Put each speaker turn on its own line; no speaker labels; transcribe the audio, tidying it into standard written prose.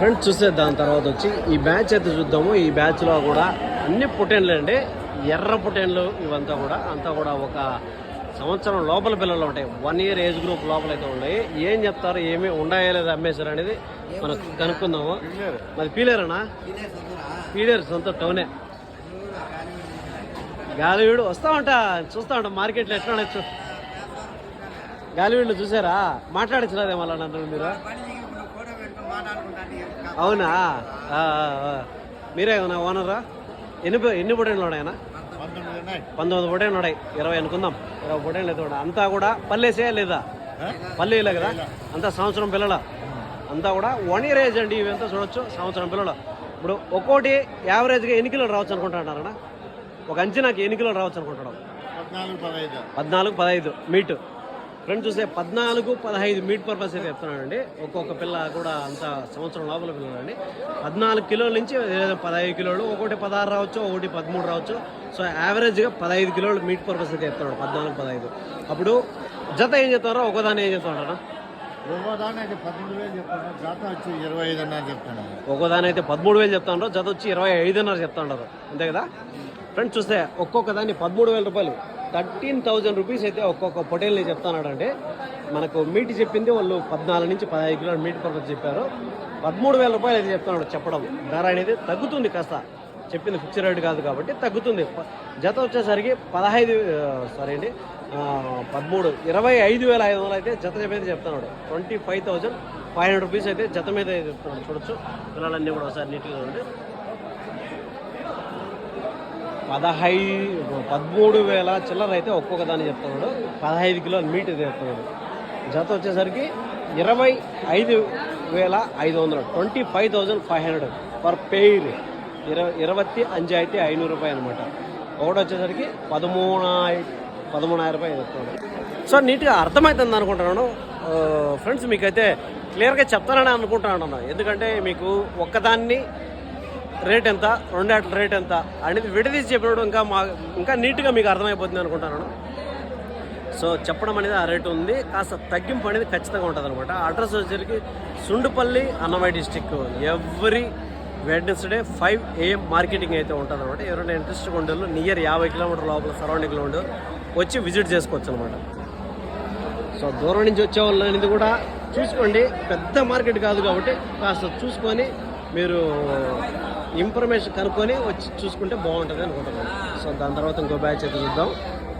Friends చూస్తే దాని తర్వాత వచ్చి ఈ బ్యాచ్ అయితే చూద్దాము. ఈ బ్యాచ్లో కూడా అన్ని పుటేన్లు అండి, ఎర్ర పుటేన్లు ఇవంతా కూడా ఒక సంవత్సరం లోపల పిల్లలు ఉంటాయి. 1 year ఏజ్ గ్రూప్ లోపల అయితే ఉన్నాయి. ఏం చెప్తారు, ఏమి ఉన్నాయా లేదా అమ్మేశారు అనేది మనం కనుక్కుందాము. మరి పీలేరనా? పీలేరు సొంత టౌనే. గాలివీడు వస్తా ఉంటా, చూస్తా ఉంటా మార్కెట్లో ఎట్లా ఉండొచ్చు. గాలివీడులో చూసారా? మాట్లాడించలేదే మళ్ళీ నన్ను మీరు. అవునా? మీరే అవునా ఓనరా? ఎన్ని పొటేన్లు ఉన్నాయన్నా? 19 పొటేన్లు ఉన్నాయి. 20 అనుకుందాం. 20 పొటేన్లు అయితే ఉన్నాయి. అంతా కూడా పల్లేసే లేదా? పల్లేలే కదా. అంతా సంవత్సరం పిల్లల, అంతా కూడా 1 year ఏజ్ అండి. ఇవంతా చూడొచ్చు, సంవత్సరం పిల్లలు. ఇప్పుడు ఒక్కోటి యావరేజ్గా ఎన్ని కిలోలు రావచ్చు అనుకుంటున్నారన్నా? ఒక అంచనాకి ఎన్ని కిలోలు రావచ్చు అనుకుంటున్నాం? 14-15 మీట్. ఫ్రెండ్స్ చూస్తే 14-15 మీట్ పర్పస్ అయితే చెప్తున్నానండి. ఒక్కొక్క పిల్ల కూడా అంత సంవత్సరం లోపల పిల్లలండి. 14 కిలోల నుంచి 15 కిలోలు, ఒకటి 16 రావచ్చు, ఒకటి 13 రావచ్చు. సో యావరేజ్గా 15 కిలోలు మీట్ పర్పస్ అయితే చెప్తున్నాడు. 14-15. అప్పుడు జత ఏం చెప్తారో ఒకదాన్ని ఏం చెప్తాడా?
ఒక్కోదాని అయితే 13,000 చెప్తాను, జత వచ్చి 25,500 చెప్తాను.
ఒక్కోదాని అయితే 13,000 చెప్తాను, జత వచ్చి 25,500 చెప్తాంటారు. అంతే కదా ఫ్రెండ్స్. చూస్తే ఒక్కొక్క దాన్ని 13,000 రూపాయలు, 13,000 రూపీస్ అయితే ఒక్కొక్క పొటేల్ని చెప్తున్నాడంటే. మనకు మీట్ చెప్పింది వాళ్ళు 14 నుంచి 15 కిలోల మీట్ పర్పస్ చెప్పారు. 13,000 రూపాయలు అయితే చెప్తున్నాడు. చెప్పడం ధర అనేది తగ్గుతుంది కాస్త, చెప్పింది ఫిక్స్డ్ రేట్ కాదు కాబట్టి తగ్గుతుంది. జత వచ్చేసరికి 25,500 అయితే జత మీద చెప్తున్నాడు. 25,500 రూపీస్ అయితే జత మీద చెప్తున్నాడు. చూడొచ్చు పిల్లలన్నీ కూడా ఒకసారి నీట్గా ఉంది. 13,000 చిల్లర అయితే ఒక్కొక్క దాన్ని చెప్తున్నాడు. 15 కిలోల మీట్ అయితే చెప్తున్నాడు. జత వచ్చేసరికి 25,500, 25,500 పర్ పెయిర్. 25,500 రూపాయలు అనమాట. ఒకటి వచ్చేసరికి 13,000 రూపాయలు చెప్తున్నాడు. సో నీట్గా అర్థమవుతుంది అనుకుంటున్నాను ఫ్రెండ్స్. మీకైతే క్లియర్గా చెప్తానని అనుకుంటున్నాను. ఎందుకంటే మీకు ఒక్కదాన్ని రేట్ ఎంత, రెండేట్ల రేట్ ఎంత అనేది విడదీసి చెప్పినప్పుడు ఇంకా నీట్గా మీకు అర్థమైపోతుంది అనుకుంటున్నాను. సో చెప్పడం అనేది ఆ రేటు ఉంది, కాస్త తగ్గింపు అనేది ఖచ్చితంగా ఉంటుంది అనమాట. అడ్రస్ వచ్చేసరికి Sundupalli, Annamayya district. Every Wednesday 5 AM marketing అయితే ఉంటుంది అనమాట. ఎవరైనా ఇంట్రెస్ట్గా ఉండేళ్ళు నియర్ 50 కిలోమీటర్ లోపల సరౌండింగ్లో ఉండే వచ్చి విజిట్ చేసుకోవచ్చు అనమాట. సో దూరం నుంచి వచ్చే వాళ్ళు అనేది కూడా చూసుకోండి. పెద్ద మార్కెట్ కాదు కాబట్టి కాస్త చూసుకొని మీరు ఇన్ఫర్మేషన్ కనుక్కొని వచ్చి చూసుకుంటే బాగుంటుంది అనుకుంటున్నాను. సో దాని తర్వాత ఇంకో బ్యాచ్ అయితే చూద్దాం.